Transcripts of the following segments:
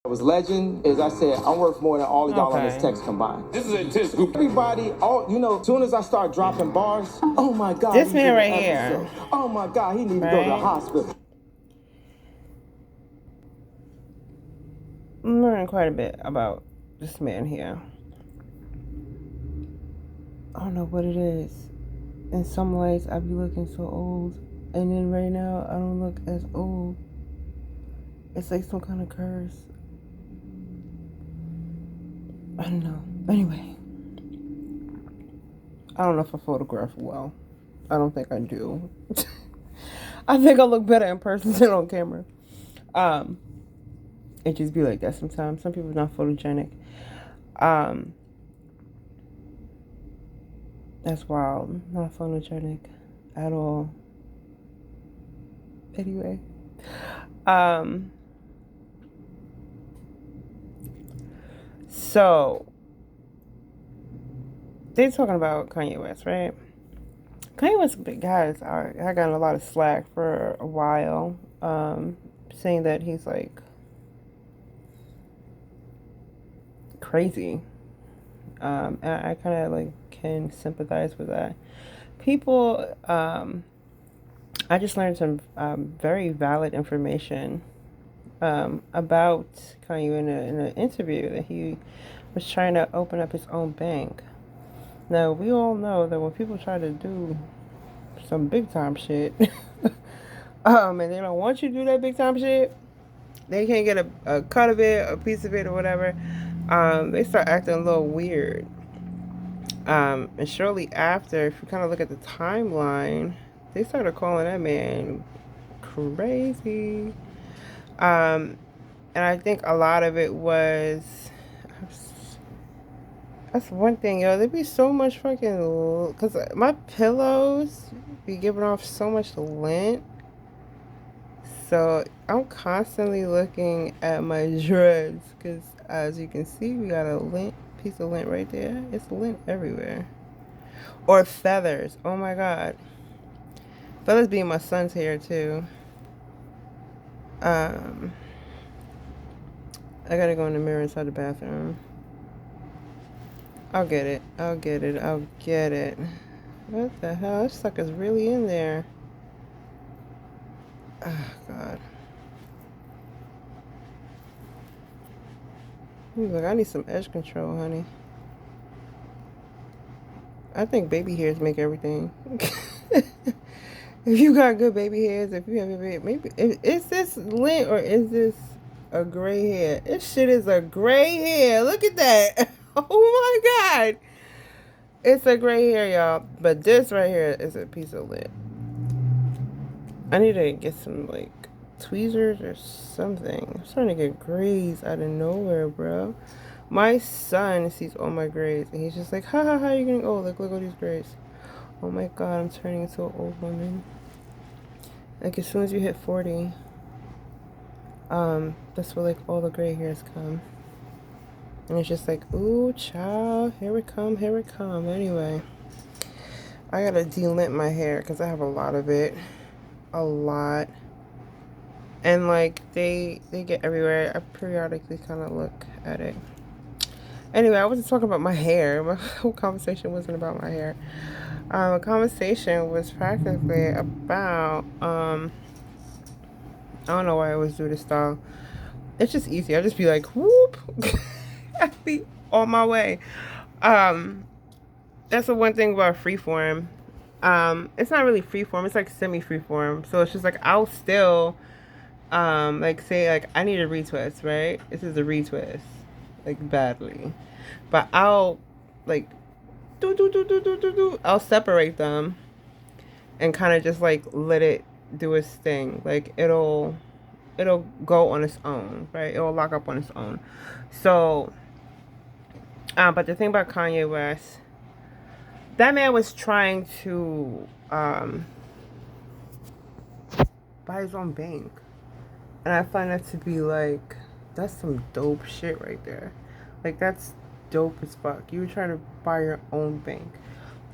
was legend. As I said, I'm worth more than all of y'all on this text combined. This is an intense group. Everybody, as soon as I start dropping bars, oh my God. This man right here. Oh my God, he need to go to the hospital. I'm learning quite a bit about this man here. I don't know what it is. In some ways, I be looking so old. And then right now, I don't look as old. It's like some kind of curse. I don't know. Anyway. I don't know if I photograph well. I don't think I do. I think I look better in person than on camera. It just be like that sometimes. Some people are not photogenic. That's wild. Not photogenic at all. Anyway. So they're talking about Kanye West, right? Kanye West, guys, I got a lot of slack for a while, saying that he's like crazy. And I kind of like can sympathize with that. People, I just learned some very valid information about Kanye in an interview that he was trying to open up his own bank. Now, we all know that when people try to do some big time shit, and they don't want you to do that big time shit, they can't get a cut of it, a piece of it, or whatever, they start acting a little weird. And shortly after, if you kind of look at the timeline, they started calling that man crazy. And I think a lot of it was, that's one thing, yo. There be so much fucking, because my pillows be giving off so much lint. So I'm constantly looking at my dreads, because as you can see, we got a piece of lint right there. It's lint everywhere. Or feathers. Oh my God. Feathers being my son's hair too. I gotta go in the mirror inside the bathroom. I'll get it. What the hell? This sucker's really in there. Oh, God. He's like, I need some edge control, honey. I think baby hairs make everything. If you got good baby hairs, if you have a baby, maybe is this lint or is this a gray hair? This shit is a gray hair. Look at that. Oh my God. It's a gray hair, y'all. But this right here is a piece of lint. I need to get some like tweezers or something. I'm starting to get grays out of nowhere, bro. My son sees all my grays and he's just like, ha ha ha, you're getting old. Like, look at these grays. Oh my God, I'm turning into an old woman. Like, as soon as you hit 40, that's where like all the gray hairs come. And it's just like, ooh, child, here it come. Anyway, I gotta delint my hair because I have a lot of it. A lot. And like, they get everywhere. I periodically kind of look at it. Anyway, I wasn't talking about my hair. My whole conversation wasn't about my hair. The conversation was practically about, I don't know why I always do this style. It's just easy. I'll just be like, whoop. I'll be on my way. That's the one thing about freeform. It's not really freeform. It's like semi-freeform. So it's just like, I'll still, like say like I need a retwist, right? This is a retwist, like badly. But I'll like, I'll separate them and kind of just like let it do its thing. Like it'll go on its own, right? It'll lock up on its own. So, but the thing about Kanye West, that man was trying to buy his own bank, and I find that to be like, that's some dope shit right there. Like, that's dope as fuck. You were trying to buy your own bank.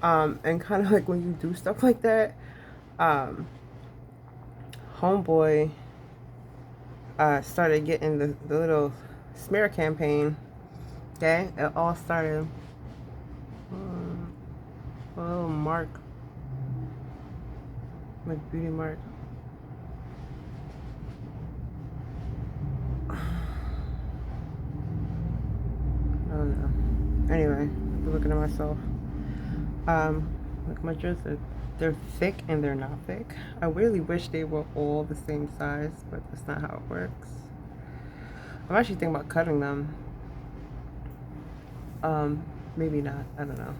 And kind of like when you do stuff like that, homeboy started getting the little smear campaign. Okay, it all started. A little mark, like beauty mark. I don't know. Anyway, I'm looking at myself. Look, my dresses, they're thick and they're not thick. I really wish they were all the same size, but that's not how it works. I'm actually thinking about cutting them. Maybe not. I don't know.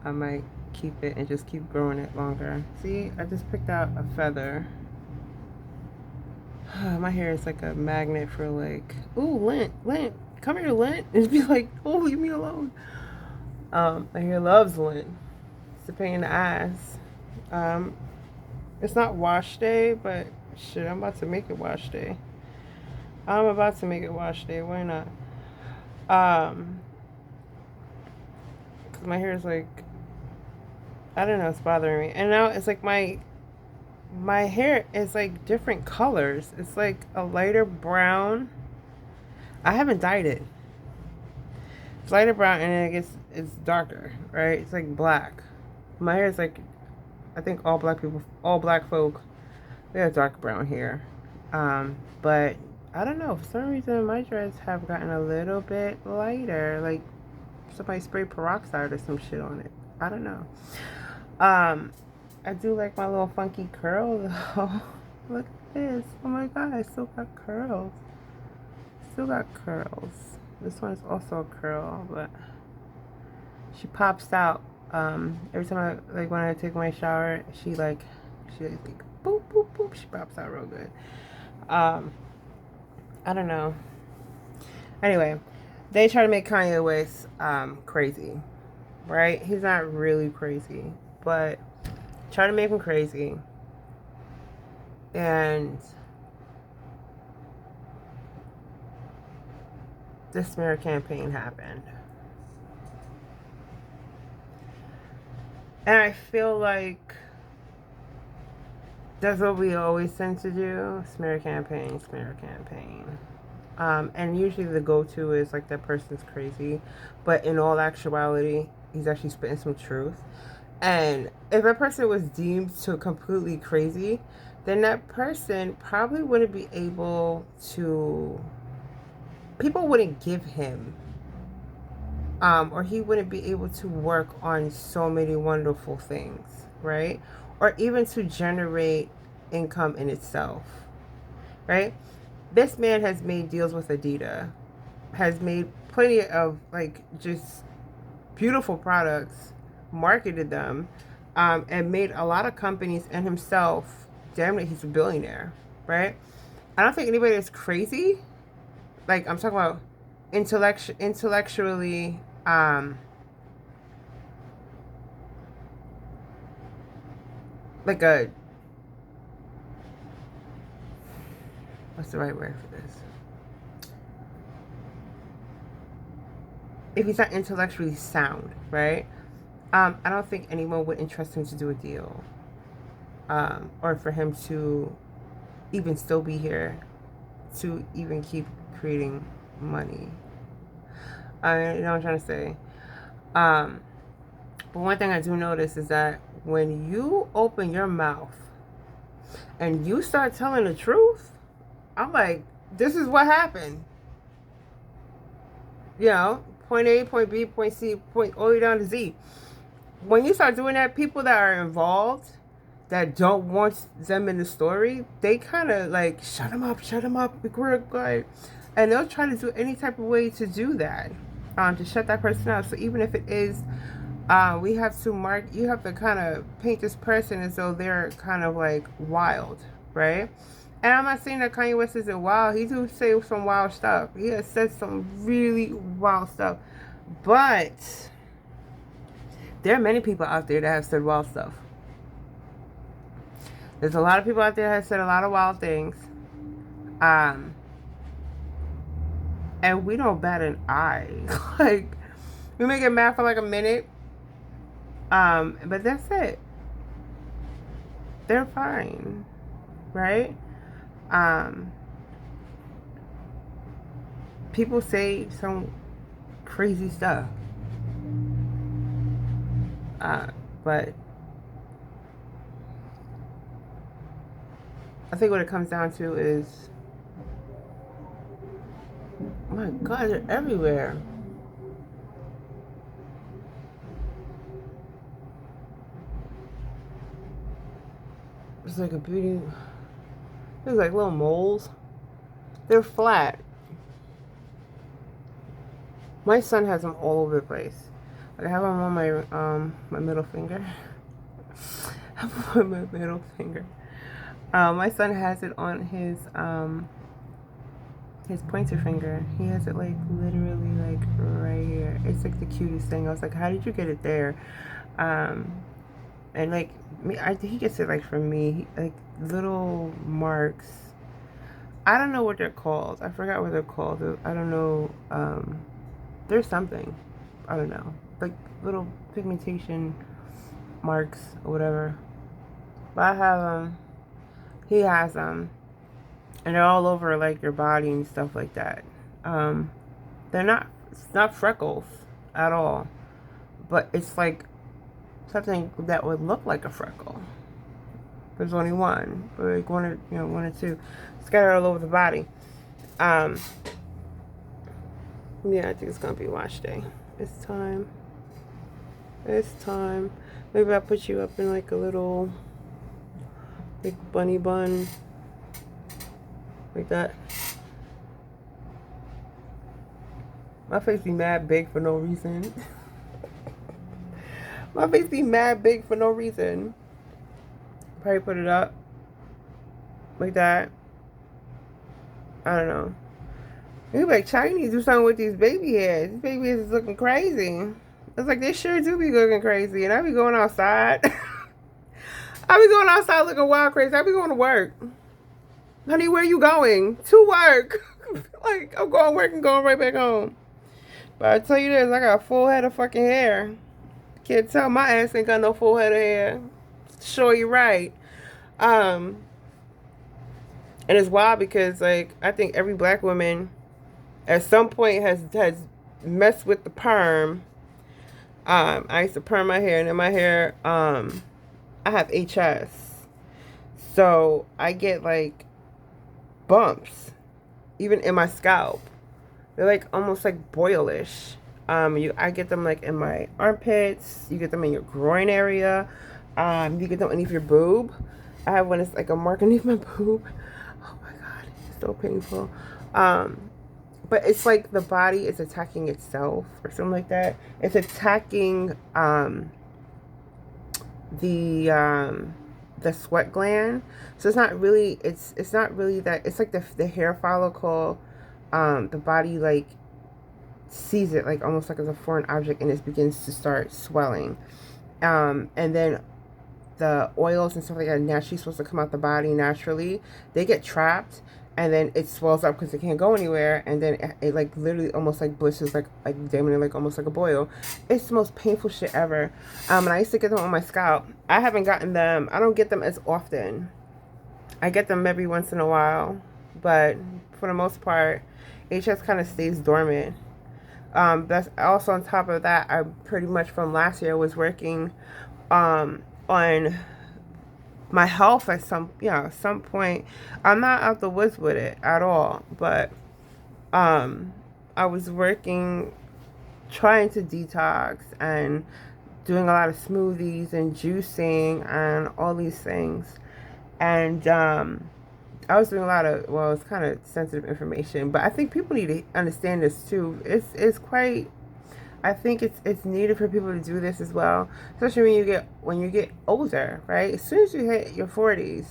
I might keep it and just keep growing it longer. See, I just picked out a feather. My hair is like a magnet for like, ooh, lint, come here, lint. And be like, oh, leave me alone. My hair loves lint. It's a pain in the ass. It's not wash day, but shit, I'm about to make it wash day. Why not? Cause my hair is like, I don't know, it's bothering me. And now it's like my hair is like different colors. It's like a lighter brown. I haven't dyed it. It's lighter brown and then it gets, it's darker, right? It's like black. My hair is like, I think all black folk, they have dark brown hair. But I don't know, for some reason my dreads have gotten a little bit lighter. Like somebody sprayed peroxide or some shit on it. I don't know. I do like my little funky curl though. Look at this. Oh my god, I still got curls. This one's also a curl, but she pops out. Every time when I take my shower, she like boop boop boop. She pops out real good. I don't know. Anyway, they try to make Kanye West crazy, right? He's not really crazy, but try to make him crazy. And this smear campaign happened. And I feel like that's what we always tend to do. Smear campaign. And usually the go-to is like that person's crazy. But in all actuality, he's actually spitting some truth. And if a person was deemed to completely crazy, then that person probably wouldn't be able to, people wouldn't give him, or he wouldn't be able to work on so many wonderful things, right? Or even to generate income in itself, right? This man has made deals with Adidas, has made plenty of like just beautiful products, marketed them, and made a lot of companies and himself, damn it, he's a billionaire, right? I don't think anybody is crazy. Like, I'm talking about intellectually, like a, what's the right word for this? If he's not intellectually sound, right? I don't think anyone would entrust him to do a deal, or for him to even still be here, to even keep creating money. You know what I'm trying to say? But one thing I do notice is that when you open your mouth and you start telling the truth, I'm like, this is what happened. You know, point A, point B, point C, point all the way down to Z. When you start doing that, people that are involved, that don't want them in the story, they kind of like, shut them up, we're good. And they'll try to do any type of way to do that, to shut that person out. So even if it is, we have to you have to kind of paint this person as though they're kind of like wild, right? And I'm not saying that Kanye West isn't wild. He do say some wild stuff. He has said some really wild stuff. But there are many people out there that have said wild stuff. There's a lot of people out there that have said a lot of wild things. And we don't bat an eye. Like, we may get mad for like a minute. But that's it. They're fine. Right? people say some crazy stuff. But I think what it comes down to is, oh my God, they're everywhere. It's like a beauty. There's like little moles. They're flat. My son has them all over the place. Like I have them on my middle finger. I have them on my middle finger. My son has it on his pointer finger. He has it like literally like right here. It's like the cutest thing. I was like, how did you get it there? And like me, he gets it like from me, like little marks. I don't know what they're called. I forgot what they're called. I don't know. There's something. I don't know. Like little pigmentation marks or whatever. But I have them. He has them. And they're all over like your body and stuff like that. It's not freckles at all. But it's like something that would look like a freckle. There's only one. Or like one or two. Scattered all over the body. Yeah, I think it's gonna be wash day. It's time. It's time. Maybe I'll put you up in like a little like bunny bun. Like that. My face be mad big for no reason. My face be mad big for no reason. Probably put it up. Like that. I don't know. You be like, Child, you need to do something with these baby hairs. These baby hairs is looking crazy. It's like, they sure do be looking crazy. And I be going outside. I be going outside looking wild crazy. I be going to work. Honey, where you going? To work. Like, I'm going to work and going right back home. But I tell you this, I got a full head of fucking hair. Can't tell my ass ain't got no full head of hair. Sure, you're right. And it's wild because, like, I think every black woman at some point has messed with the perm. I used to perm my hair, and in my hair, I have HS. So I get, like, bumps, even in my scalp. They're, like, almost, like, boilish. I get them, like, in my armpits. You get them in your groin area. You get them underneath your boob. I have one that's, like, a mark underneath my boob. Oh, my God. It's so painful. But it's like the body is attacking itself or something like that. It's attacking the sweat gland. So it's not really that. It's like the hair follicle. The body like sees it like almost like as a foreign object, and it begins to start swelling. And then the oils and stuff like that naturally supposed to come out the body naturally. They get trapped. And then it swells up because it can't go anywhere. And then it like literally almost like blisters, like damn near like almost like a boil. It's the most painful shit ever. And I used to get them on my scalp. I haven't gotten them. I don't get them as often. I get them every once in a while. But for the most part, HS kind of stays dormant. That's also on top of that. I pretty much from last year was working on my health at some point. I'm not out the woods with it at all, but I was working, trying to detox and doing a lot of smoothies and juicing and all these things. And I was doing a lot of, well, it's kind of sensitive information, but I think people need to understand this too. It's quite, I think it's needed for people to do this as well, especially when you get older, right? As soon as you hit your 40s,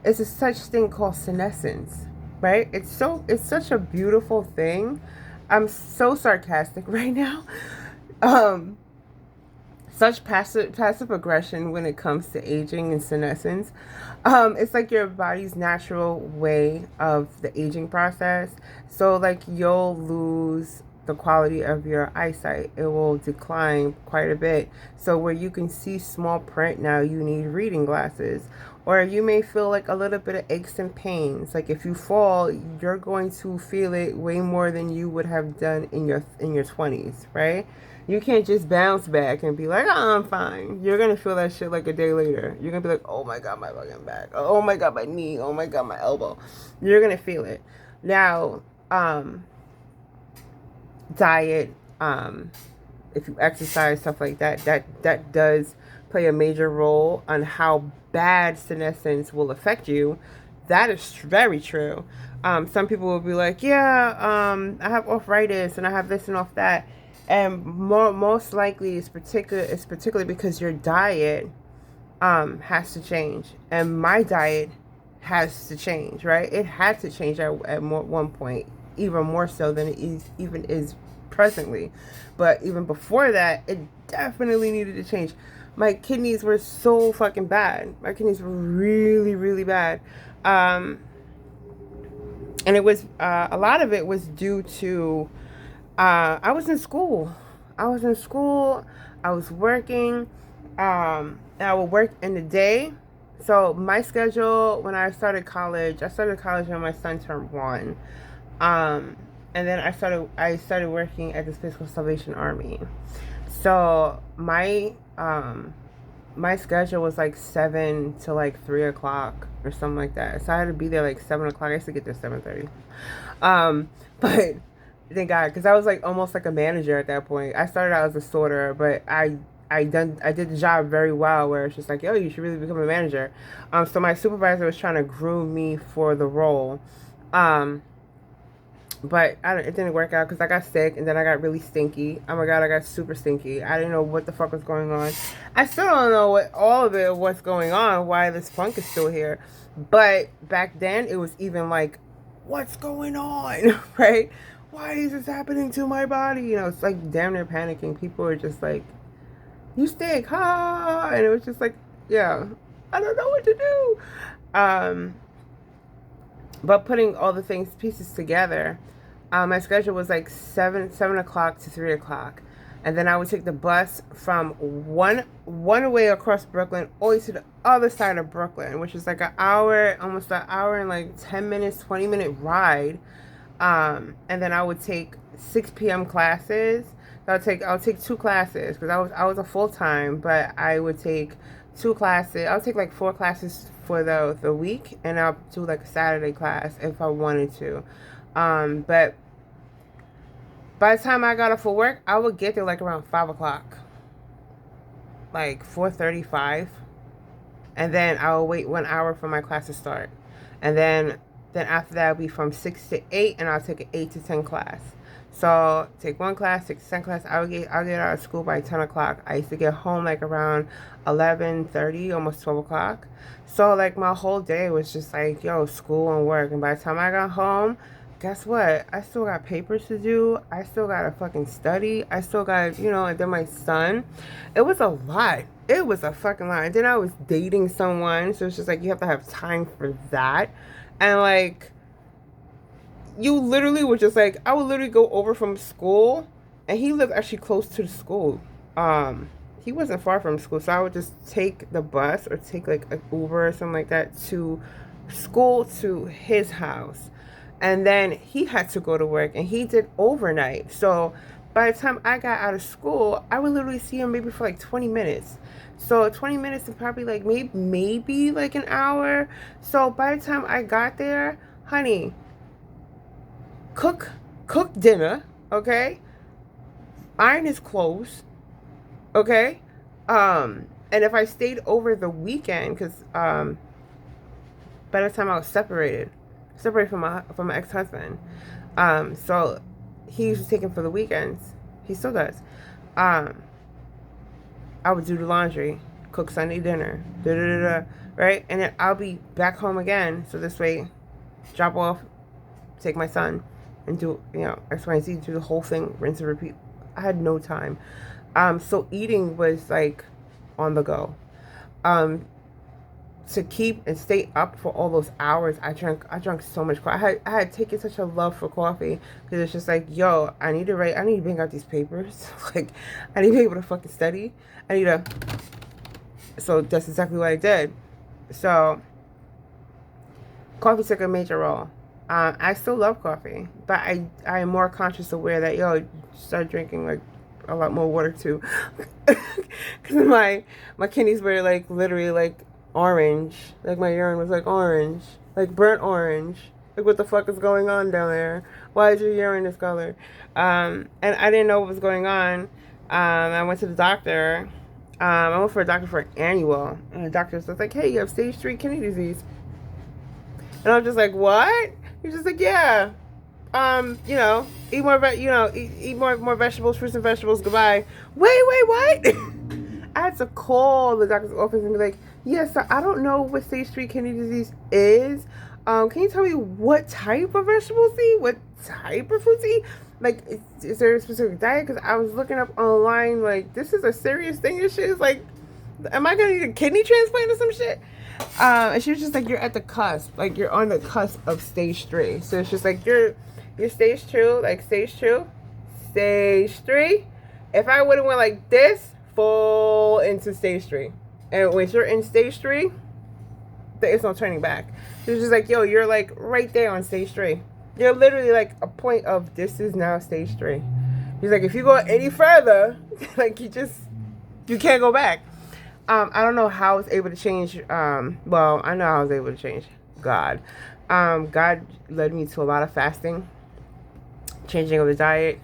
it's a such thing called senescence, right? It's such a beautiful thing. I'm so sarcastic right now. Such passive aggression when it comes to aging and senescence. It's like your body's natural way of the aging process. So like you'll lose the quality of your eyesight. It will decline quite a bit. So where you can see small print now, you need reading glasses. Or you may feel like a little bit of aches and pains. Like if you fall, you're going to feel it way more than you would have done in your 20s, right? You can't just bounce back and be like, oh, I'm fine. You're going to feel that shit like a day later. You're going to be like, oh my God, my fucking back. Oh my God, my knee. Oh my God, my elbow. You're going to feel it. Now, diet, if you exercise, stuff like that, that does play a major role on how bad senescence will affect you. That is very true. Some people will be like, yeah, I have arthritis and I have this and off that. And most likely it's particularly because your diet has to change. And my diet has to change, right? It had to change at one point, even more so than it even is presently. But even before that, it definitely needed to change. My kidneys were so fucking bad. My kidneys were really, really bad. And it was, a lot of it was due to, I was in school. I was working, and I would work in the day. So my schedule, when I started college when my son turned 1. And then I started working at this place called Salvation Army. So my schedule was like 7 to like 3 o'clock or something like that. So I had to be there like 7 o'clock. I used to get there 7:30. But thank God, because I was like almost like a manager at that point. I started out as a sorter, but I did the job very well, where it's just like, yo, you should really become a manager. So my supervisor was trying to groom me for the role. But it didn't work out because I got sick and then I got really stinky. Oh my God, I got super stinky. I didn't know what the fuck was going on. I still don't know what's going on, why this funk is still here. But back then it was even like, what's going on, right? Why is this happening to my body? You know, it's like damn near panicking. People are just like, you stink, ha! And it was just like, yeah, I don't know what to do. But putting all the pieces together, my schedule was like 7 o'clock to 3 o'clock. And then I would take the bus from one way across Brooklyn all the way to the other side of Brooklyn, which is like almost an hour and like 10 minutes, 20-minute ride. And then I would take 6 p.m. classes. So I'll take 2 classes because I was a full-time, but I would take 2 classes. I'll take like 4 classes for the week, and I'll do like a Saturday class if I wanted to. But by the time I got off for work, I would get there like around 5 o'clock, like 4:35, and then I will wait 1 hour for my class to start, and then after that it'll be from 6 to 8, and I'll take an 8 to 10 class. So take 1 class, 6 to 10 class. I'll get out of school by 10 o'clock. I used to get home like around 11:30, almost 12 o'clock. So like my whole day was just like, yo, school and work. And by the time I got home, guess what? I still got papers to do. I still got to fucking study. I still got, and then my son. It was a lot. It was a fucking lot. And then I was dating someone. So it's just like, you have to have time for that. And like, you literally would just like, I would literally go over from school, and he lived actually close to the school. He wasn't far from school, so I would just take the bus or take like an Uber or something like that to school to his house. And then he had to go to work, and he did overnight. So by the time I got out of school, I would literally see him maybe for like 20 minutes. So 20 minutes and probably like maybe like an hour. So by the time I got there, honey, cook dinner, okay? Iron his clothes, okay? And if I stayed over the weekend, because by the time I was separated from my ex-husband, so he used to take him for the weekends. He still does. I would do the laundry, cook Sunday dinner, right? And then I'll be back home again. So this way, drop off, take my son, and do, X, Y, and Z, do the whole thing, rinse and repeat. I had no time. So eating was like on the go. To keep and stay up for all those hours, I drank so much coffee. I had taken such a love for coffee, because it's just like, yo, I need to bring out these papers. Like, I need to be able to fucking study. So that's exactly what I did. So coffee took a major role. I still love coffee, but I am more conscious aware that start drinking like a lot more water too, because my kidneys were like literally like orange, like my urine was like orange, like burnt orange. Like what the fuck is going on down there? Why is your urine this color? And I didn't know what was going on. I went to the doctor. I went for a doctor for an annual, and the doctor was like, "Hey, you have stage 3 kidney disease." And I'm just like, "What?" He's just like, "Yeah, eat more, eat more vegetables, fruits and vegetables. Goodbye." Wait, what? I had to call the doctor's office and be like, "Yes, yeah, so I don't know what stage 3 kidney disease is. Can you tell me what type of vegetables to eat? What type of fruits to eat? Like, is there a specific diet? Because I was looking up online, like, this is a serious thing and shit. It's like, am I going to need a kidney transplant or some shit?" And she was just like, "You're at the cusp. Like, you're on the cusp of stage 3. So it's just like, you're stage 2, like stage 2, stage 3. If I would have went like this, full into stage 3. And when you're in stage 3, there is no turning back." She was just like, "Yo, you're like right there on stage 3. You're literally like a point of this is now stage 3. He's like, if you go any further, like you can't go back." I don't know how I was able to change. Well, I know how I was able to change. God. God led me to a lot of fasting, changing of the diet.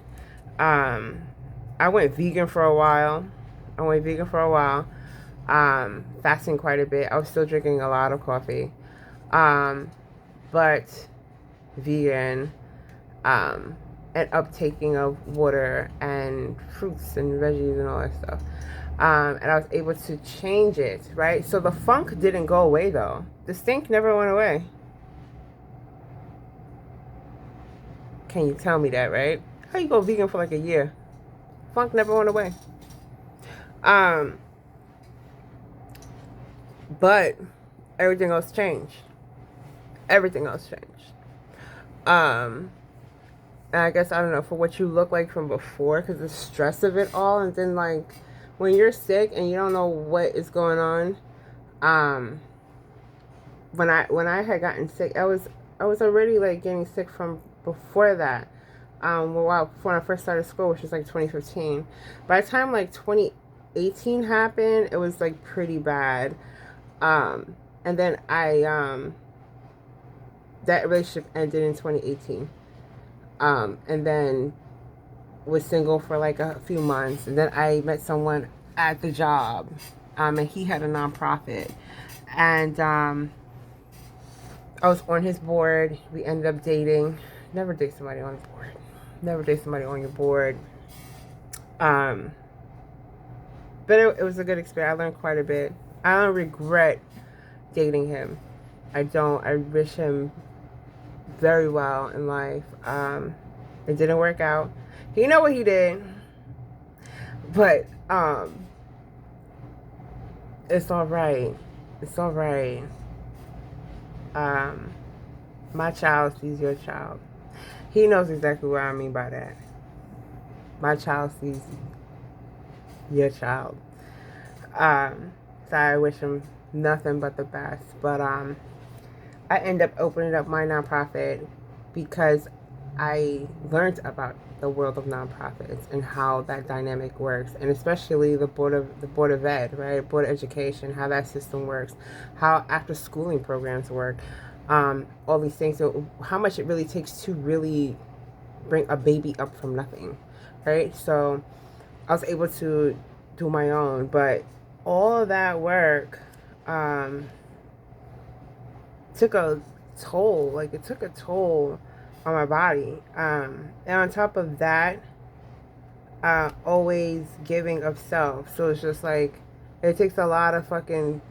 I went vegan for a while. Fasting quite a bit. I was still drinking a lot of coffee. But vegan, and uptaking of water and fruits and veggies and all that stuff. And I was able to change it, right? So the funk didn't go away though. The stink never went away. Can you tell me that, right? How you go vegan for like a year? Funk never went away. But everything else changed. And I guess, I don't know, for what you look like from before, because the stress of it all, and then like when you're sick and you don't know what is going on. When I had gotten sick, I was already like getting sick from before that. When I first started school, which was like 2015. By the time like 2018 happened, it was like pretty bad. And then that relationship ended in 2018. And then was single for like a few months, and then I met someone at the job, and he had a nonprofit, and I was on his board. We ended up dating. Never date somebody on his board. Never date somebody on your board. But it was a good experience. I learned quite a bit. I don't regret dating him. I don't. I wish him very well in life. It didn't work out. You know what he did, but it's all right. My child sees your child. He knows exactly what I mean by that. My child sees your child. So I wish him nothing but the best. But I end up opening up my nonprofit because I learned about the world of nonprofits and how that dynamic works, and especially the board of ed, right? Board of education, how that system works, how after schooling programs work, all these things. So how much it really takes to really bring a baby up from nothing, right? So I was able to do my own, but all of that work took a toll. Like, it took a toll on my body. And on top of that, always giving of self. So it's just like, it takes a lot of fucking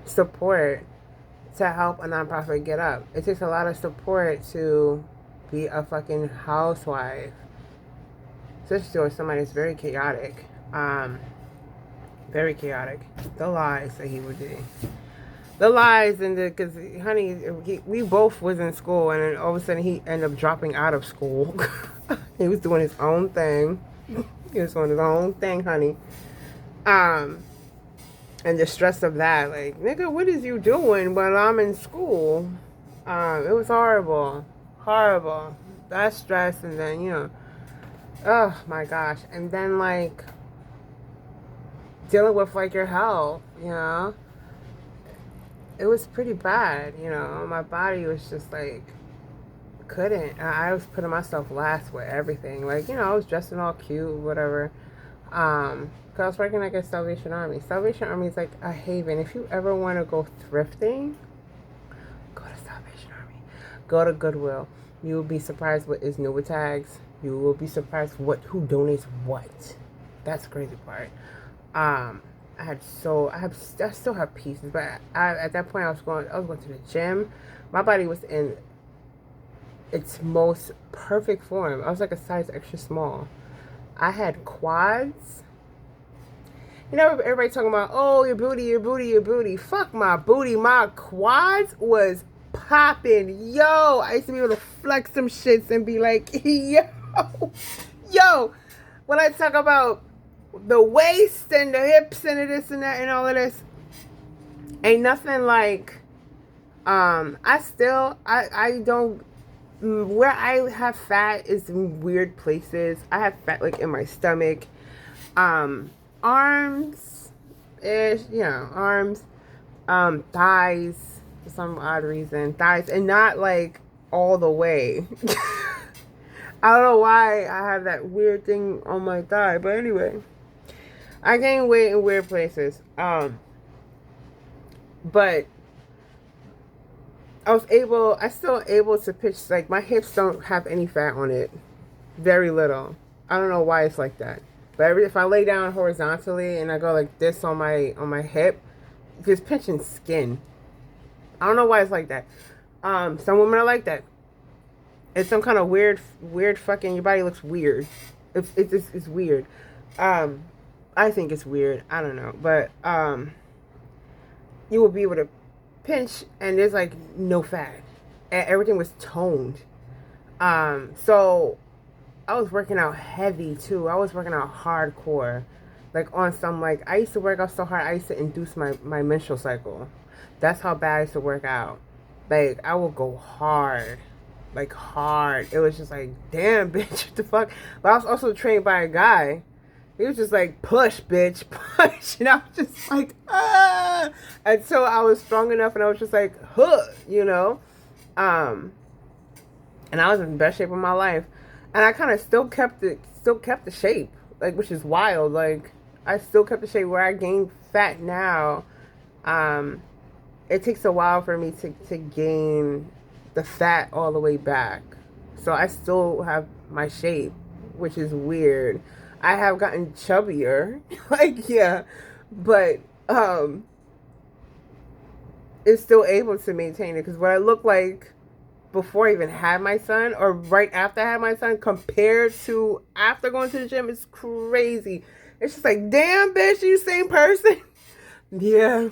support to help a nonprofit get up. It takes a lot of support to be a fucking housewife, especially with somebody that's very chaotic. Very chaotic. The lies that he would do. The lies, and because honey, we both was in school, and then all of a sudden he ended up dropping out of school. He was doing his own thing. He was doing his own thing, honey. And the stress of that, like, nigga, what is you doing when I'm in school? It was horrible. Horrible. That stress, and then, oh my gosh. And then, like, dealing with, like, your health, It was pretty bad, My body was just, like, couldn't. I was putting myself last with everything. Like, I was dressing all cute, whatever. Cause I was working like at Salvation Army. Salvation Army is like a haven. If you ever want to go thrifting, go to Salvation Army. Go to Goodwill. You will be surprised what is new with tags. You will be surprised who donates what. That's the crazy part. I still have pieces, but at that point I was going to the gym. My body was in its most perfect form. I was like a size extra small. I had quads. Everybody talking about, oh, your booty, your booty, your booty. Fuck my booty. My quads was popping. Yo, I used to be able to flex some shits and be like, yo. When I talk about the waist and the hips and this and that and all of this, ain't nothing like, I don't, where I have fat is in weird places. I have fat like in my stomach, arms ish, arms, thighs for some odd reason, thighs, and not like all the way. I don't know why I have that weird thing on my thigh, but anyway, I gain weight in weird places. But I still able to pitch, like, my hips don't have any fat on it. Very little. I don't know why it's like that. But if I lay down horizontally and I go like this on my hip, it's pinching skin. I don't know why it's like that. Some women are like that. It's some kind of weird fucking, your body looks weird. It's weird. I think it's weird. I don't know. But, you will be able to pinch and there's like no fat. And everything was toned. So I was working out heavy too. I was working out hardcore. Like on some, like, I used to work out so hard I used to induce my menstrual cycle. That's how bad I used to work out. Like, I would go hard. Like, hard. It was just like, damn, bitch, what the fuck? But I was also trained by a guy. He was just like, push, bitch, push. And I was just like, ah. Until I was strong enough and I was just like, huh, And I was in the best shape of my life. And I kind of still kept the shape, like, which is wild. Like, I still kept the shape where I gained fat now. It takes a while for me to gain the fat all the way back. So I still have my shape, which is weird. I have gotten chubbier, like, yeah, but it's still able to maintain it. Because what I look like before I even had my son, or right after I had my son, compared to after going to the gym, it's crazy. It's just like, damn, bitch, you same person? Yeah,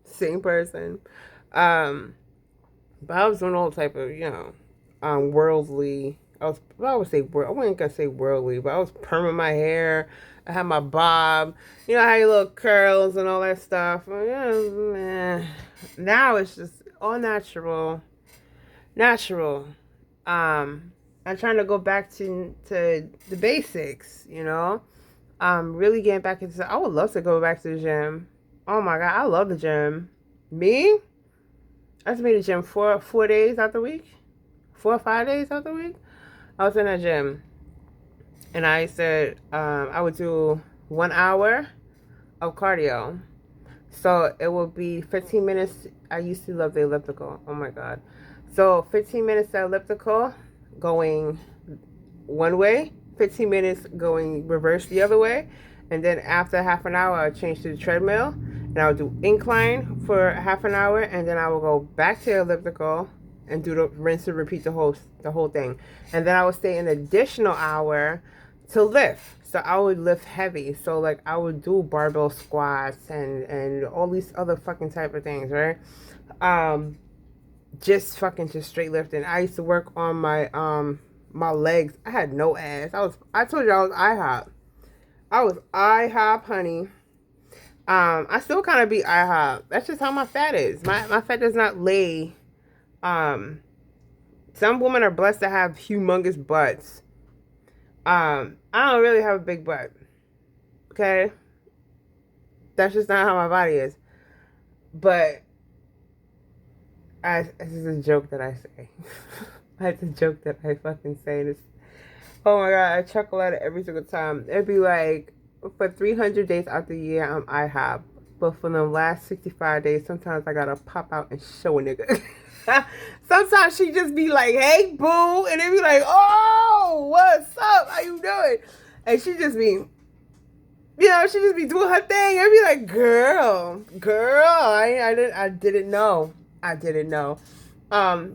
same person. But I was doing all type of, worldly. I wouldn't gonna say worldly, but I was perming my hair. I had my bob. I had your little curls and all that stuff. Now it's just all natural. Natural. I'm trying to go back to the basics, really getting back into, I would love to go back to the gym. Oh my God, I love the gym. Me? I used to be in the gym 4 days out the week. 4 or 5 days out the week. I was in a gym, and I said I would do 1 hour of cardio. So it will be 15 minutes. I used to love the elliptical. Oh my God. So 15 minutes of elliptical going one way, 15 minutes going reverse the other way. And then after half an hour, I'll change to the treadmill, and I'll do incline for half an hour. And then I will go back to the elliptical and do the rinse and repeat the whole thing. And then I would stay an additional hour to lift. So I would lift heavy. So like I would do barbell squats and all these other fucking type of things, right? Just straight lifting. I used to work on my my legs. I had no ass. I told you I was IHOP. I was IHOP, honey. I still kind of be IHOP. That's just how my fat is. My fat does not lay. Um, some women are blessed to have humongous butts. I don't really have a big butt. Okay, that's just not how my body is. But this is a joke that I say. It's a joke that I fucking say. This. Oh my god, I chuckle at it every single time. It'd be like, for 300 days out the year, I'm IHOP. But for the last 65 days, sometimes I gotta pop out and show a nigga. Sometimes she just be like, hey, boo. And they be like, oh, what's up? How you doing? And she just be, she just be doing her thing. I'd be like, girl, I didn't know. I didn't know.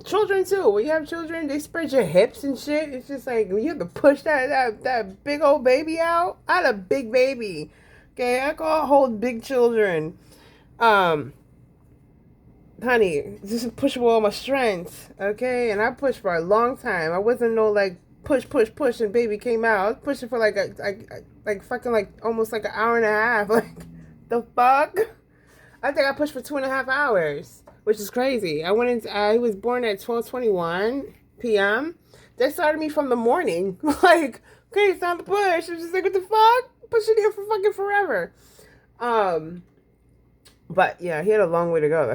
Children too. When you have children, they spread your hips and shit. It's just like you have to push that big old baby out. I had a big baby. Okay, I call hold big children. Honey, just push with all my strength. Okay, and I pushed for a long time. I wasn't no like push and baby came out. I was pushing for like almost like an hour and a half. Like the fuck. I think I pushed for 2.5 hours, which is crazy. I was born at 12:21 p.m. They started me from the morning. Like, okay, it's time to push. I'm just like, what the fuck? Pushing here for fucking forever. But yeah, he had a long way to go.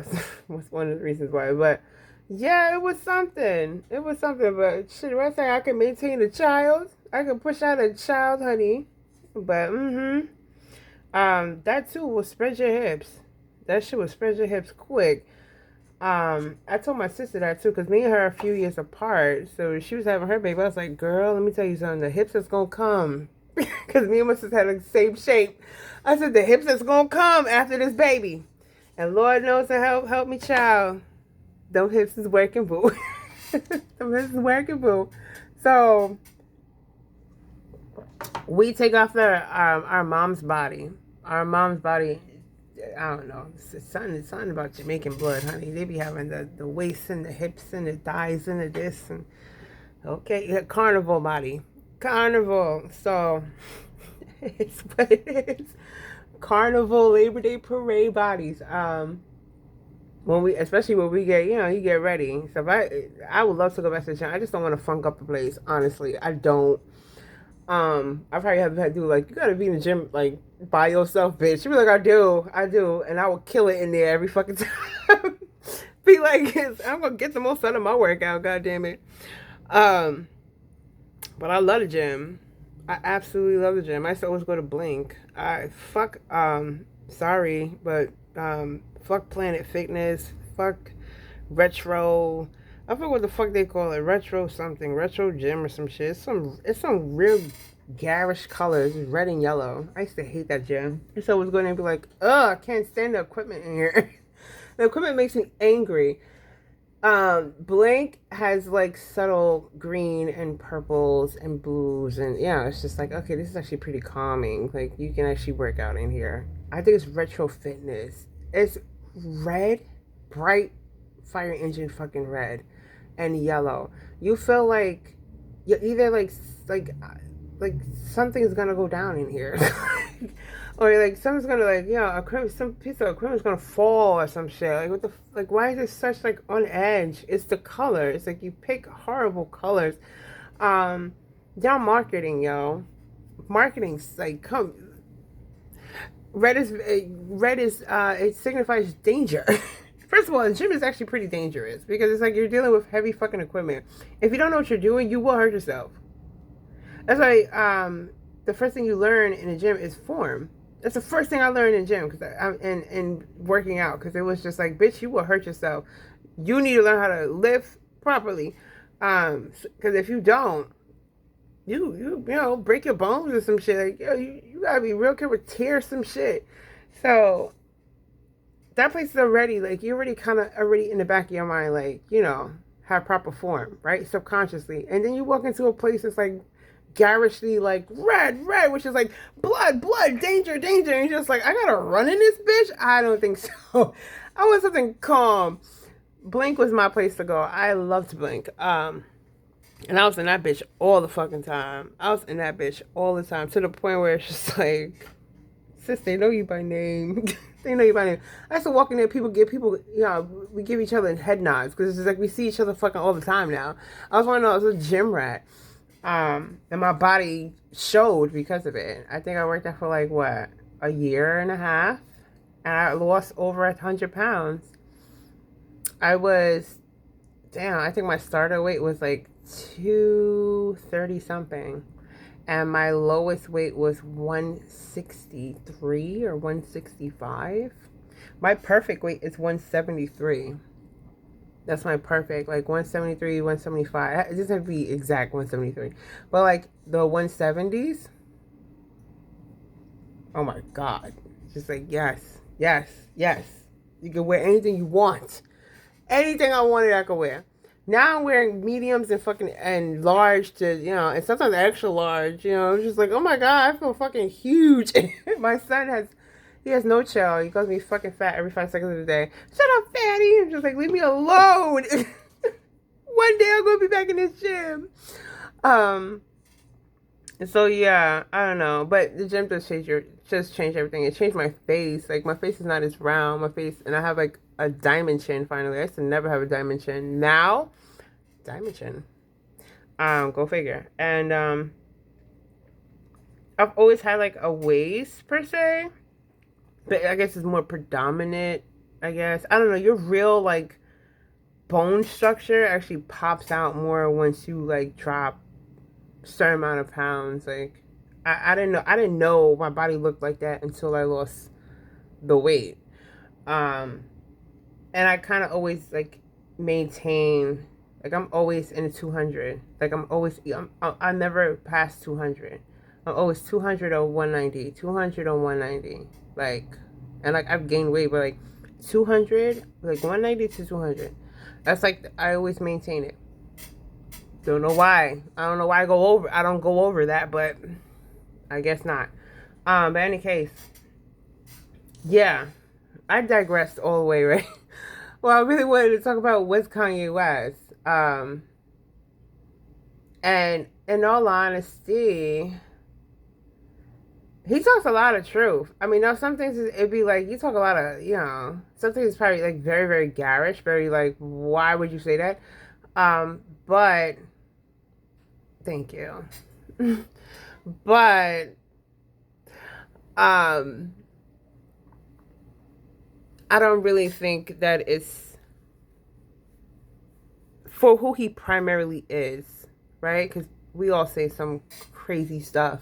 That's one of the reasons why. But yeah, it was something. But shit, I say I can maintain a child. I can push out a child, honey. But that too will spread your hips. That shit will spread your hips quick. I told my sister that too, because me and her are a few years apart. So she was having her baby. I was like, girl, let me tell you something. The hips is gonna come. Because me and my sister had the same shape. I said, the hips is gonna come after this baby. And Lord knows to help me, child. Them hips is working, boo. Them hips is working, boo. So we take off our mom's body. Our mom's body, I don't know. It's something about Jamaican blood, honey. They be having the waist and the hips and the thighs and the this. And, okay, carnival body. Carnival. So it's what it is. Carnival Labor Day parade bodies. Especially when we get, you get ready. So I would love to go back to the gym. I just don't want to funk up the place. Honestly, I don't. I probably have to do like, you gotta be in the gym like by yourself, bitch. She be like, I do, and I will kill it in there every fucking time. Be like, I'm gonna get the most out of my workout. God damn it. But I love the gym. I absolutely love the gym. I used to always go to Blink. Sorry, but fuck Planet Fitness. Fuck Retro. I forget what the fuck they call it. Retro gym or some shit. It's some real garish colors, red and yellow. I used to hate that gym. So I was going to be like, I can't stand the equipment in here. The equipment makes me angry. Blink has like subtle green and purples and blues, and yeah, it's just like, okay, this is actually pretty calming. Like, you can actually work out in here. I think it's Retro Fitness. It's red, bright fire engine fucking red and yellow. You feel like you're either like something is gonna go down in here. Or like something's gonna some piece of equipment's gonna fall or some shit. Like, what the why is it such like on edge? It's the color. It's like you pick horrible colors. Y'all marketing, yo. Marketing's like, come. Red is it signifies danger. First of all, the gym is actually pretty dangerous because it's like you're dealing with heavy fucking equipment. If you don't know what you're doing, you will hurt yourself. That's why the first thing you learn in the gym is form. That's the first thing I learned in gym, because I'm in working out, because it was just like, bitch, you will hurt yourself. You need to learn how to lift properly, because if you don't, you break your bones or some shit. Like, you gotta be real careful, tear some shit. So that place is already like, you're already in the back of your mind, like, have proper form, right? Subconsciously. And then you walk into a place that's like garishly like red, which is like blood, danger, and you're just like, I gotta run in this bitch? I don't think so. I want something calm. Blink was my place to go. I loved Blink. And I was in that bitch all the fucking time. I was in that bitch all the time, to the point where it's just like, Sis, they know you by name. They know you by name. I used to walk in there, we give each other head nods because it's like we see each other fucking all the time now. I was one of those, I was a gym rat. And my body showed because of it. I think I worked there for like, what, a year and a half? And I lost over 100 pounds. I think my starter weight was like 230 something. And my lowest weight was 163 or 165. My perfect weight is 173. That's my perfect, like 173, 175. It doesn't have to be exact 173. But like the 170s, oh my God. Just like, yes. You can wear anything you want. Anything I wanted, I could wear. Now I'm wearing mediums and large to, and sometimes extra large, It's just like, oh my God, I feel fucking huge. My son he has no chill. He calls me fucking fat every 5 seconds of the day. Shut up, fatty. I'm just like, leave me alone. One day I'm going to be back in this gym. So yeah, I don't know. But the gym does change everything. It changed my face. Like, my face is not as round. And I have like a diamond chin finally. I used to never have a diamond chin. Now, diamond chin. Go figure. And I've always had like a waist per se. But I guess it's more predominant, I guess. I don't know. Your real, like, bone structure actually pops out more once you, like, drop a certain amount of pounds. Like, I didn't know my body looked like that until I lost the weight. And I kind of always, like, maintain, like, I'm always in the 200. Like, I never pass 200. I'm always 200 or 190. 200 or 190. Like, and like I've gained weight, but like 200, like 190 to 200. That's like, I always maintain it. Don't know why. I don't know why I don't go over that, but I guess not. But in any case, yeah, I digressed all the way, right? Well, I really wanted to talk about what's Kanye West. And in all honesty, he talks a lot of truth. I mean, now some things it'd be like, you talk a lot of, some things is probably like very, very garish, very like, why would you say that? But thank you. But I don't really think that it's for who he primarily is, right? Because we all say some crazy stuff.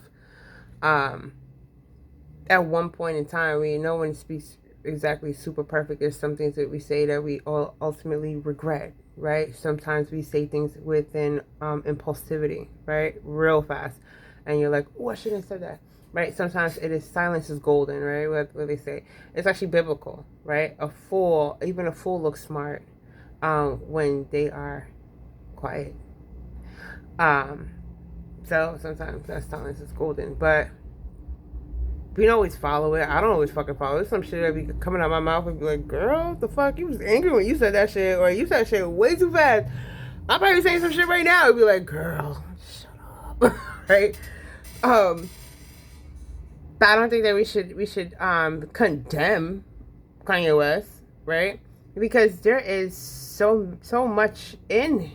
At one point in time, no one speaks exactly super perfect. There's some things that we say that we all ultimately regret, right? Sometimes we say things within impulsivity, right? Real fast. And you're like, oh, I shouldn't have said that, right? Sometimes it is silence is golden, right? What they say. It's actually biblical, right? Even a fool looks smart when they are quiet. So sometimes that silence is golden, but we don't always follow it. I don't always fucking follow it. There's some shit that be coming out of my mouth and be like, girl, what the fuck? You was angry when you said that shit, or you said shit way too fast. I'm probably saying some shit right now and be like, girl, shut up. Right? But I don't think that we should condemn Kanye West, right? Because there is so much in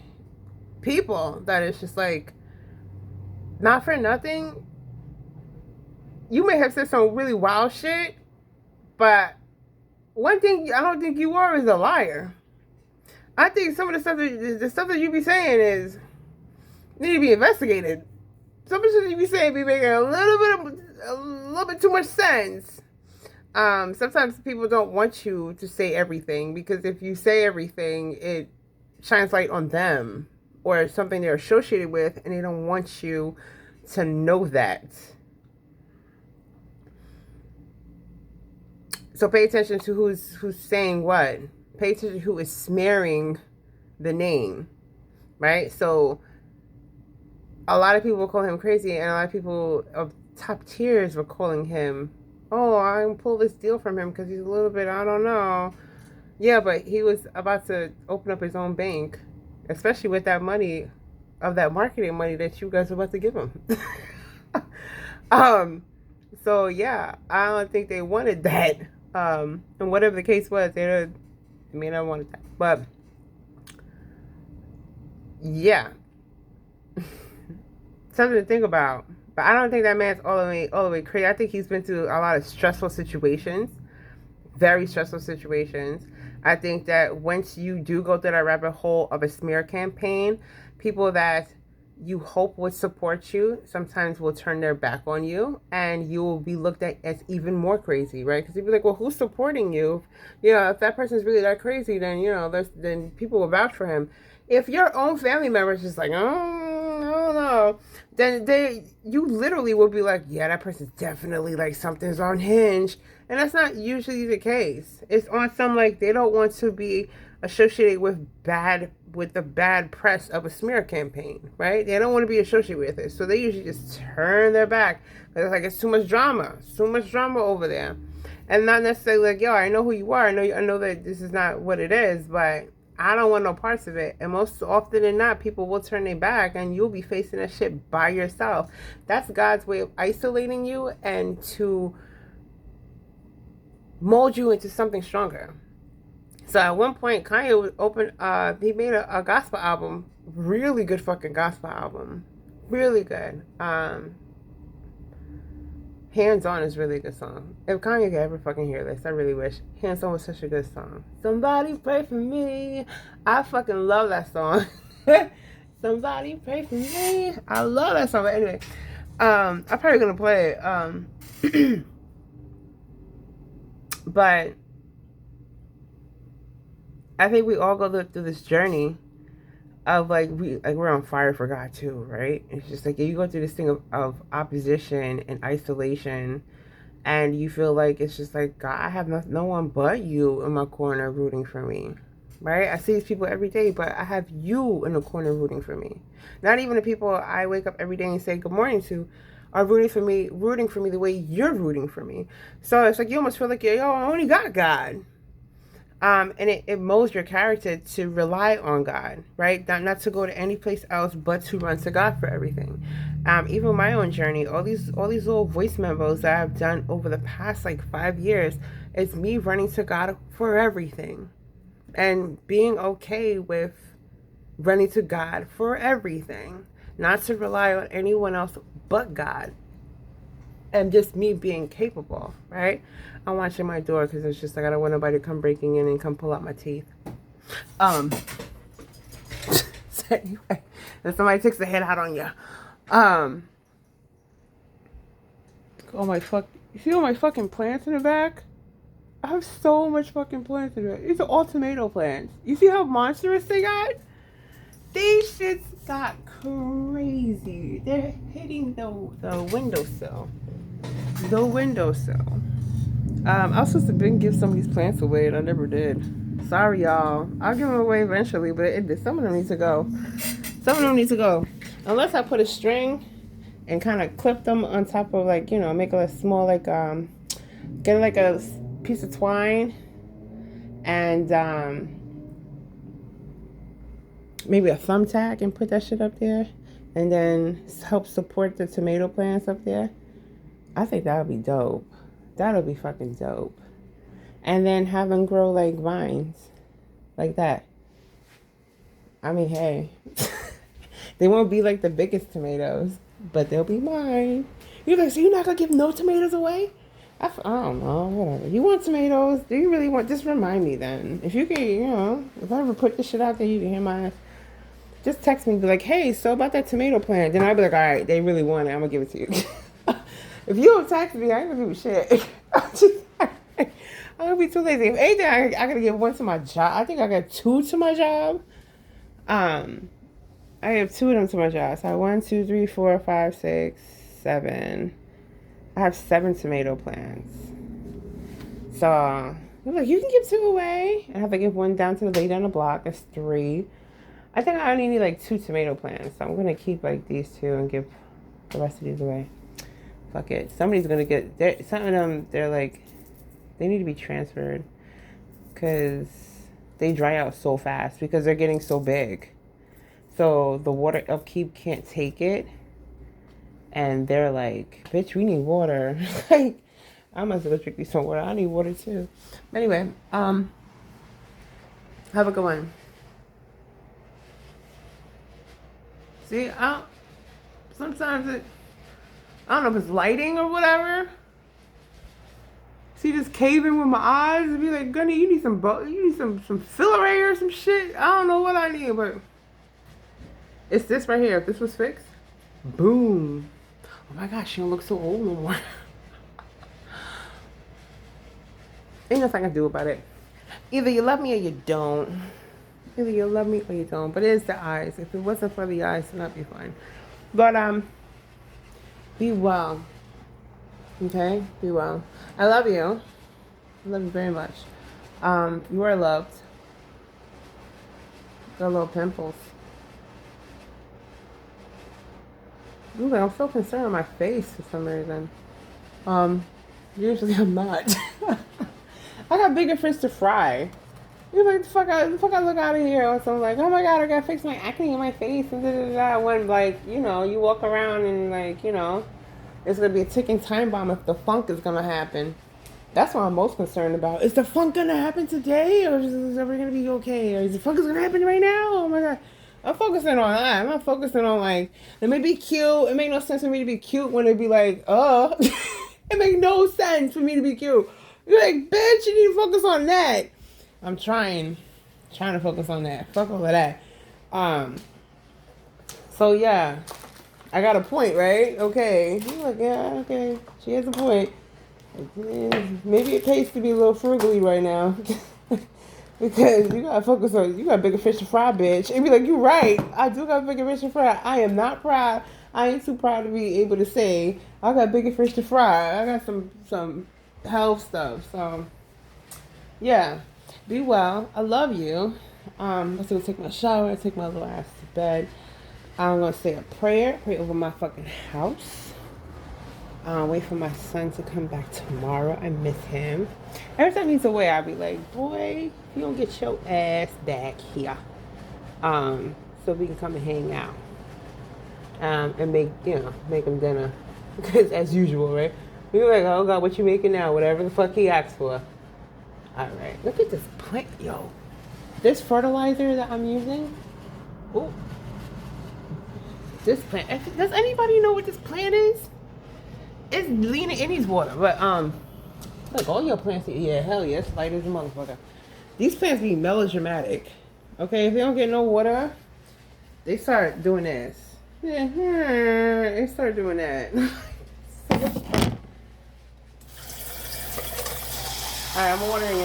people that it's just like, not for nothing, you may have said some really wild shit, but one thing I don't think you are is a liar. I think some of the stuff that you be saying need to be investigated. Some of the shit you be saying be making a little bit too much sense. Sometimes people don't want you to say everything, because if you say everything, it shines light on them or something they're associated with, and they don't want you to know that. So pay attention to who's saying what. Pay attention to who is smearing the name, right? So a lot of people will call him crazy, and a lot of people of top tiers were calling him, oh, I'm gonna pull this deal from him because he's a little bit, I don't know. Yeah, but he was about to open up his own bank, especially with that money, of that marketing money that you guys are about to give him. So yeah, I don't think they wanted that. And whatever the case was, they may not wanted that. But yeah, something to think about. But I don't think that man's all the way crazy. I think he's been through a lot of stressful situations, very stressful situations. I think that once you do go through that rabbit hole of a smear campaign, people that you hope would support you sometimes will turn their back on you, and you will be looked at as even more crazy, right? Because you'll be like, well, who's supporting you? You know, if that person's really that crazy, then, you know, then people will vouch for him. If your own family members just like, oh, I don't know, then you literally will be like, yeah, that person's definitely like something's on hinge. And that's not usually the case. It's on some like they don't want to be associated with the bad press of a smear campaign, right? They don't want to be associated with it. So they usually just turn their back. It's like it's too much drama over there. And not necessarily like, yo, I know who you are. I know that this is not what it is, but I don't want no parts of it. And most often than not, people will turn their back and you'll be facing that shit by yourself. That's God's way of isolating you and to mold you into something stronger. So at one point, Kanye would he made a gospel album, really good fucking gospel album, really good. Hands On is really a good song. If Kanye could ever fucking hear this, I really wish. Hands On was such a good song. Somebody pray for me. I fucking love that song. Somebody pray for me. I love that song. But anyway, I'm probably gonna play it. But I think we all go through this journey of we're on fire for God too, right? It's just like you go through this thing of opposition and isolation, and you feel like it's just like, God, I have no one but you in my corner rooting for me, right? I see these people every day, but I have you in the corner rooting for me. Not even the people I wake up every day and say good morning to are rooting for me the way you're rooting for me. So it's like you almost feel like, yo, I only got God. And it molds your character to rely on God, right? Not to go to any place else, but to run to God for everything. Even my own journey, all these little voice memos that I've done over the past 5 years, it's me running to God for everything, and being okay with running to God for everything, not to rely on anyone else but God, and just me being capable, right? I'm watching my door because it's just like I don't want nobody to come breaking in and come pull out my teeth. So anyway, if somebody takes a head out on you. Oh my fuck! You see all my fucking plants in the back? I have so much fucking plants in the back. These are all tomato plants. You see how monstrous they got? These shits got crazy. They're hitting the windowsill. The windowsill. I was supposed to give some of these plants away, and I never did. Sorry, y'all. I'll give them away eventually, but some of them need to go. Some of them need to go. Unless I put a string and kind of clip them on top of, make a small, get a piece of twine and maybe a thumbtack and put that shit up there, and then help support the tomato plants up there. I think that would be dope. That'll be fucking dope. And then have them grow like vines. Like that. I mean, hey. They won't be like the biggest tomatoes, but they'll be mine. You're like, so you're not going to give no tomatoes away? I don't know. Whatever. You want tomatoes? Do you really want? Just remind me then. If you can, if I ever put this shit out there, you can hear my ass. Just text me and be like, hey, so about that tomato plant. Then I'll be like, all right, they really want it. I'm going to give it to you. If you don't text me, I ain't gonna do shit. I'm gonna be too lazy. If anything, I gotta give one to my job. I think I got 2 to my job. I have 2 of them to my job. So I have 1, 2, 3, 4, 5, 6, 7. I have 7 tomato plants. So I'm like, you can give 2 away. I have to give 1 down to the lady on the block. That's 3. I think I only need 2 tomato plants. So I'm gonna keep these 2 and give the rest of these away. Fuck it. Somebody's gonna get. Some of them, they need to be transferred because they dry out so fast because they're getting so big. So the water upkeep can't take it, And they're like, bitch, we need water. Like, I must go drink me some water. I need water too. But anyway, have a good one. See, sometimes I don't know if it's lighting or whatever. See this caving with my eyes and be like, Gunny, you need some filler or some shit. I don't know what I need, but it's this right here. If this was fixed, boom. Oh my gosh, she don't look so old no more. Ain't nothing I can do about it. Either you love me or you don't. Either you love me or you don't. But it is the eyes. If it wasn't for the eyes, then that'd be fine. But be well. Okay? Be well. I love you. I love you very much. You are loved. Got little pimples. Ooh, I'm so concerned with my face for some reason. Usually I'm not. I got bigger fish to fry. You're like, the fuck I look out of here. Or something like, oh my god, I gotta fix my acne in my face and da. When, like, you know, you walk around and, like, you know, it's gonna be a ticking time bomb if the funk is gonna happen. That's what I'm most concerned about. Is the funk gonna happen today? Or is everything gonna be okay? Or is the funk gonna happen right now? Oh my god. I'm focusing on that. I'm not focusing on, like, it may be cute. It make no sense for me to be cute when it be like, it make no sense for me to be cute. You're like, bitch, you need to focus on that. I'm trying to focus on that. Fuck all of that. So yeah, I got a point, right? Okay. You're like, yeah, okay. She has a point. Maybe it pays to be a little frugally right now. Because you gotta focus on, you got bigger fish to fry, bitch. And be like, you're right. I do got bigger fish to fry. I am not proud. I ain't too proud to be able to say I got bigger fish to fry. I got some health stuff. So yeah, be well. I love you. Let's go take my shower, take my little ass to bed. I'm gonna say a prayer, pray over my fucking house. Wait for my son to come back tomorrow. I miss him. Every time he's away, I'll be like, boy, you don't get your ass back here. So we can come and hang out. And make him dinner. Because as usual, right? We're like, oh God, what you making now? Whatever the fuck he asked for. Alright, look at this plant, yo. This fertilizer that I'm using. Oh. This plant. Does anybody know what this plant is? It's leaning, it needs water, but look, all your plants, yeah, hell yeah, it's light as a motherfucker. These plants be melodramatic. Okay, if they don't get no water, they start doing this. Yeah, they start doing that. Alright, I'm watering.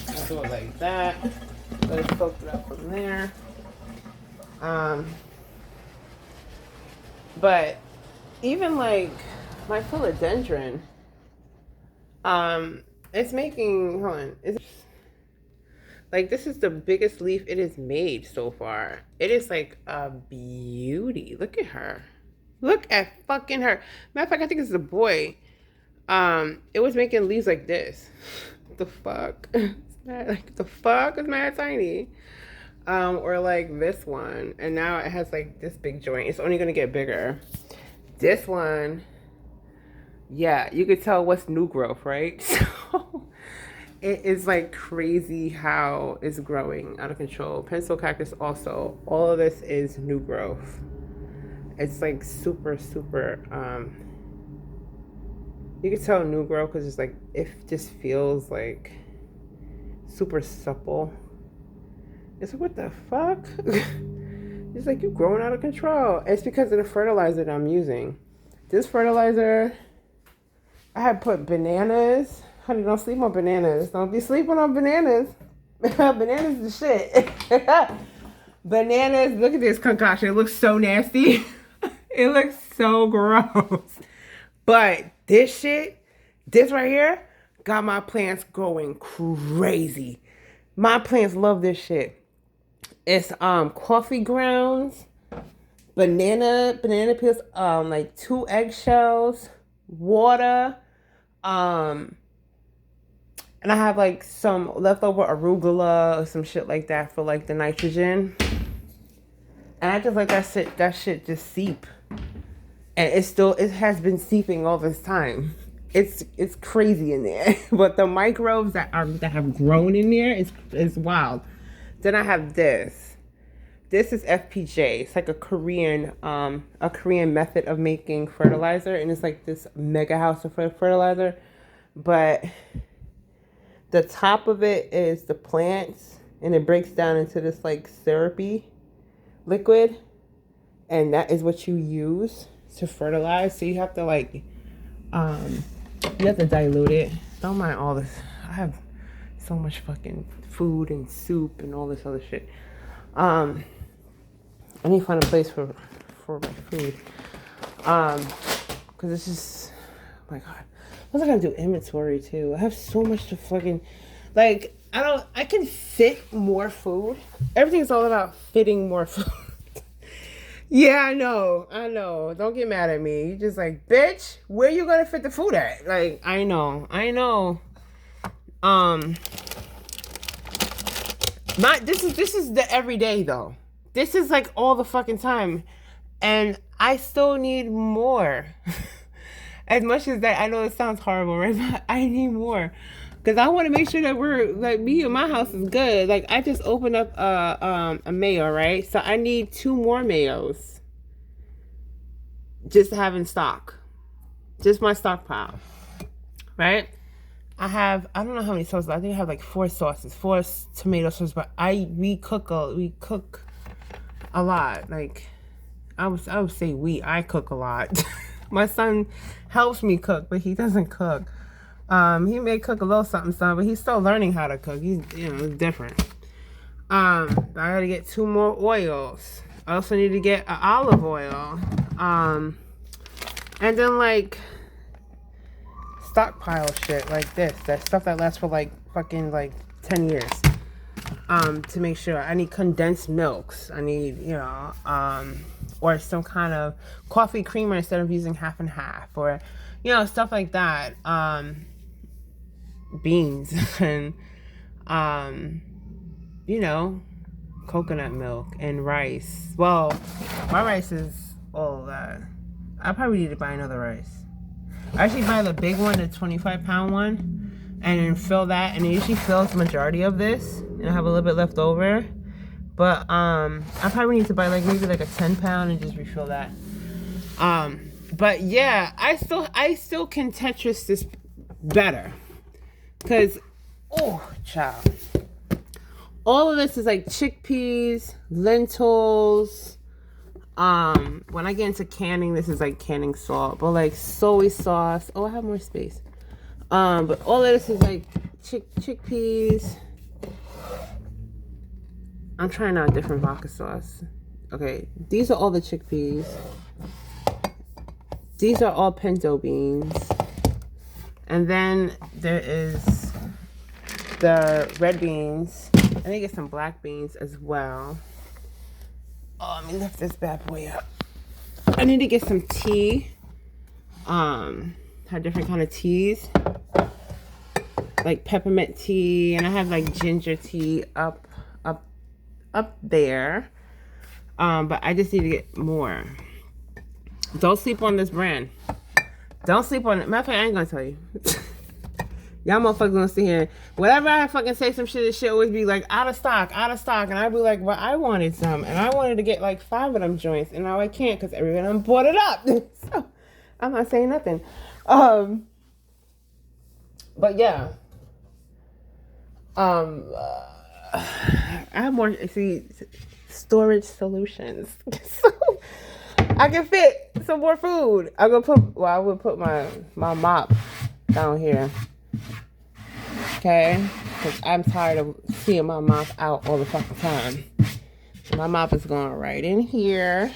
I'll do it like that. Let it soak it up from there. But even like my philodendron, it's making, hold on, like this is the biggest leaf it has made so far. It is like a beauty. Look at her. Look at fucking her. Matter of fact, I think it's a boy. It was making leaves like this. What the fuck? Like the fuck is mad tiny. Or like this one, and now it has like this big joint. It's only gonna get bigger. This one, yeah, you could tell what's new growth, right? So it is like crazy how it's growing out of control. Pencil cactus also, all of this is new growth. It's like super you can tell new growth because it's like it just feels like super supple. It's like, what the fuck? It's like, you're growing out of control. It's because of the fertilizer that I'm using. This fertilizer, I had put bananas. Honey, don't sleep on bananas. Don't be sleeping on bananas. Bananas is the shit. Bananas, look at this concoction. It looks so nasty. It looks so gross. But this shit, this right here, got my plants going crazy. My plants love this shit. It's coffee grounds, banana peels, like 2 eggshells, water, And I have like some leftover arugula or some shit like that for like the nitrogen. And I just let that shit just seep. And it has been seeping all this time. It's crazy in there. But the microbes that have grown in there is wild. Then I have this. This is FPJ. It's like a Korean method of making fertilizer, and it's like this mega house of fertilizer. But the top of it is the plants, and it breaks down into this like syrupy liquid, and that is what you use to fertilize. So you have to like you have to dilute it. Don't mind all this. I have so much fucking food and soup and all this other shit. I need to find a place for my food. Cause this is, oh my god. What's I gotta do inventory too? I have so much to fucking, like, I can fit more food. Everything's all about fitting more food. Yeah, I know. Don't get mad at me. You just like, bitch, where you gonna fit the food at? Like, I know. This is the everyday though. This is like all the fucking time. And I still need more. As much as that, I know it sounds horrible, right? But I need more. Because I want to make sure that we're, like, me and my house is good. Like, I just opened up a mayo, right? So I need 2 more mayos. Just to have in stock. Just my stockpile. Right? I don't know how many sauces. I think I have like 4 sauces. 4 tomato sauces. But we cook a lot. Like, I would say I cook a lot. My son helps me cook, but he doesn't cook. He may cook a little something, but he's still learning how to cook. He's, different. I gotta get 2 more oils. I also need to get olive oil. And then like stockpile shit like this. That stuff that lasts for like fucking like 10 years. To make sure. I need condensed milks. I need, or some kind of coffee creamer instead of using half and half, or, stuff like that. Beans and, coconut milk and rice. Well, my rice is all of that. I probably need to buy another rice. I actually buy the big one, the 25-pound one, and then fill that, and it usually fills the majority of this, and I have a little bit left over. But I probably need to buy maybe a 10-pound and just refill that. But yeah, I still can Tetris this better. Cause child. All of this is like chickpeas, lentils. When I get into canning, this is like canning salt, but like soy sauce. Oh, I have more space. But all of this is like chickpeas. I'm trying out different vodka sauce. Okay, these are all the chickpeas. These are all pinto beans. And then there is the red beans. I need to get some black beans as well. Oh, let me lift this bad boy up. I need to get some tea. Have different kind of teas. Like peppermint tea. And I have like ginger tea up there. But I just need to get more. Don't sleep on this brand. Don't sleep on it. Matter of fact, I ain't gonna tell you. Y'all motherfuckers gonna sit here. Whenever I fucking say some shit, this shit always be like out of stock. And I'd be like, well, I wanted some. And I wanted to get like 5 of them joints. And now I can't because everyone done bought it up. So I'm not saying nothing. But yeah. I have more, storage solutions. So I can fit some more food. I would put my mop down here. Okay? Because I'm tired of seeing my mop out all the fucking time. My mop is going right in here.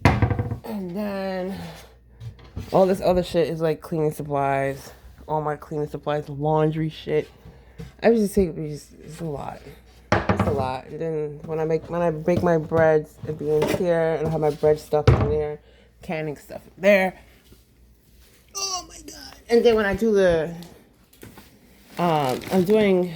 And then all this other shit is like cleaning supplies. All my cleaning supplies, laundry shit. I would just say it's a lot. It's a lot. And then when I make my breads, it be in here, and I have my bread stuff in there, canning stuff in there. Oh my god! And then when I do the I'm doing,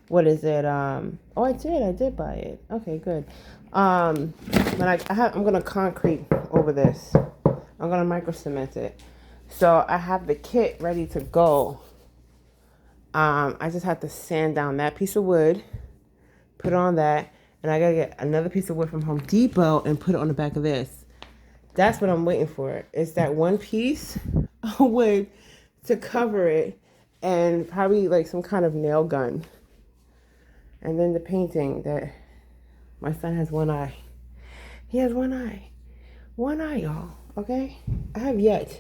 what is it? Oh, I did buy it. Okay, good. But I'm gonna concrete over this. I'm gonna micro cement it. So I have the kit ready to go. I just have to sand down that piece of wood, put on that, and I gotta get another piece of wood from Home Depot and put it on the back of this. That's what I'm waiting for. It's that one piece of wood to cover it, and probably like some kind of nail gun. And then the painting that my son has one eye. He has one eye. One eye, y'all. Okay? I have yet.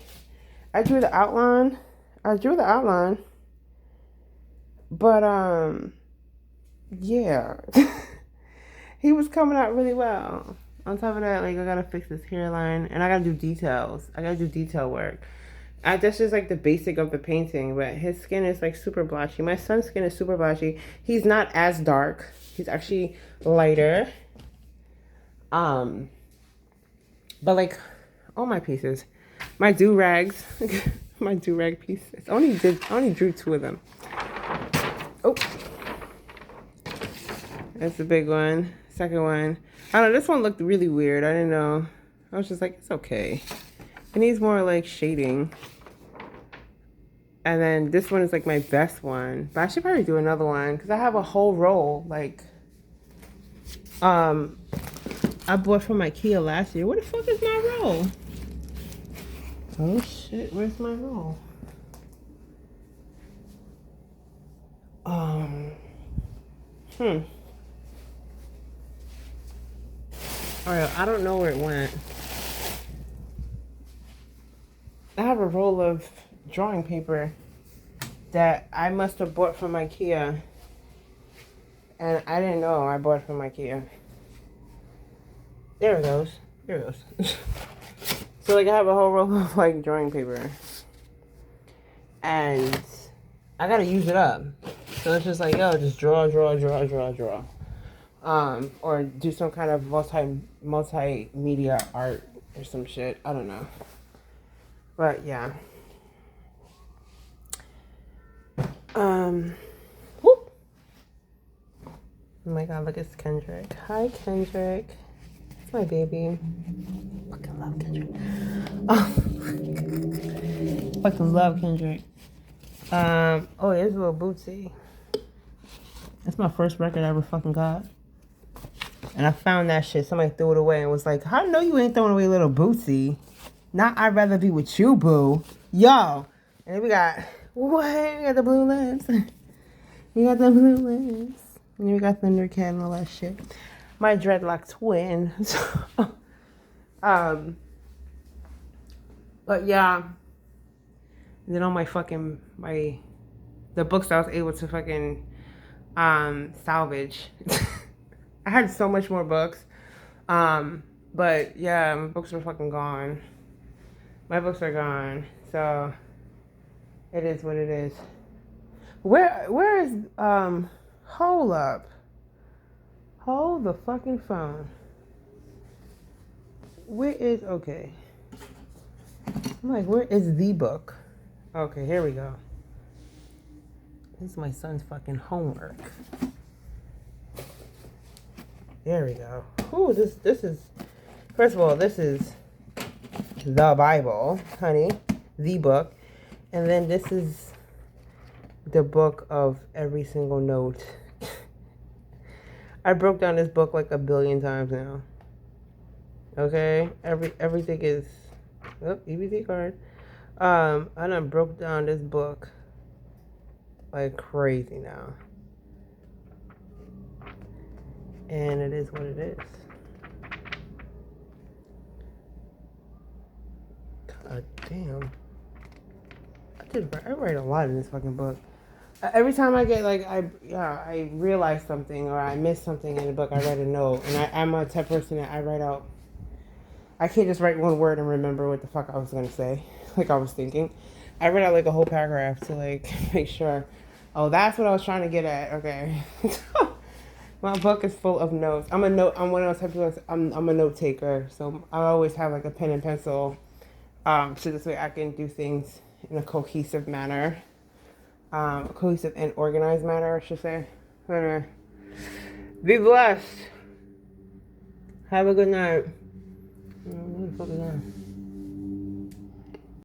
I drew the outline. But yeah. He was coming out really well. On top of that, like, I gotta fix his hairline and I gotta do details. I gotta do detail work. That's just like the basic of the painting, but his skin is like super blotchy. My son's skin is super blotchy. He's not as dark. He's actually lighter. But like all my pieces, my do-rags, my do-rag pieces. I only drew 2 of them. Oh, that's the big one. Second one. I don't know, this one looked really weird. I didn't know. I was just like, it's okay. It needs more like shading. And then this one is like my best one. But I should probably do another one because I have a whole roll. Like, I bought from IKEA last year. Where the fuck is my roll? Oh shit, where's my roll? Alright, I don't know where it went. I have a roll of drawing paper that I must have bought from IKEA. And I didn't know I bought it from IKEA. There it goes. There it goes. So like I have a whole roll of like drawing paper. And I gotta use it up. So it's just like, yo, just draw. Or do some kind of multimedia art or some shit. I don't know. But yeah. Whoop. Oh my god, look, it's Kendrick. Hi, Kendrick. It's my baby. Fucking love Kendrick. Oh. Fucking love Kendrick. Oh, here's Lil Bootsy. That's my first record I ever fucking got. And I found that shit. Somebody threw it away and was like, how do you know you ain't throwing away Little Bootsy? Not I'd rather be with you, boo. Yo. And then we got, what? We got the Blue Lips. We got the Blue Lips. And then we got Thundercat and all that shit. My dreadlock twin. But yeah. And then all my fucking, the books I was able to fucking salvage. I had so much more books. But yeah, my books are fucking gone. My books are gone. So it is what it is. Where is hold up. Hold the fucking phone. Where is okay. I'm like, where is the book? Okay, here we go. This is my son's fucking homework. There we go. Ooh, this is, first of all, this is the Bible, honey. The book. And then this is the book of every single note. I broke down this book like 1 billion times now. Okay? Everything is, oh, EBT card. I done broke down this book like crazy now. And it is what it is. God damn. I write a lot in this fucking book. Every time I get like, I realize something or I miss something in the book, I write a note. And I'm a type of person that I write out. I can't just write one word and remember what the fuck I was going to say. Like I was thinking. I write out like a whole paragraph to like make sure. Oh, that's what I was trying to get at. Okay. My book is full of notes. I'm one of those type of people. I'm a note taker. So I always have like a pen and pencil. So this way I can do things in a cohesive manner. cohesive and organized manner, I should say. Anyway, be blessed. Have a good night. What the fuck is that?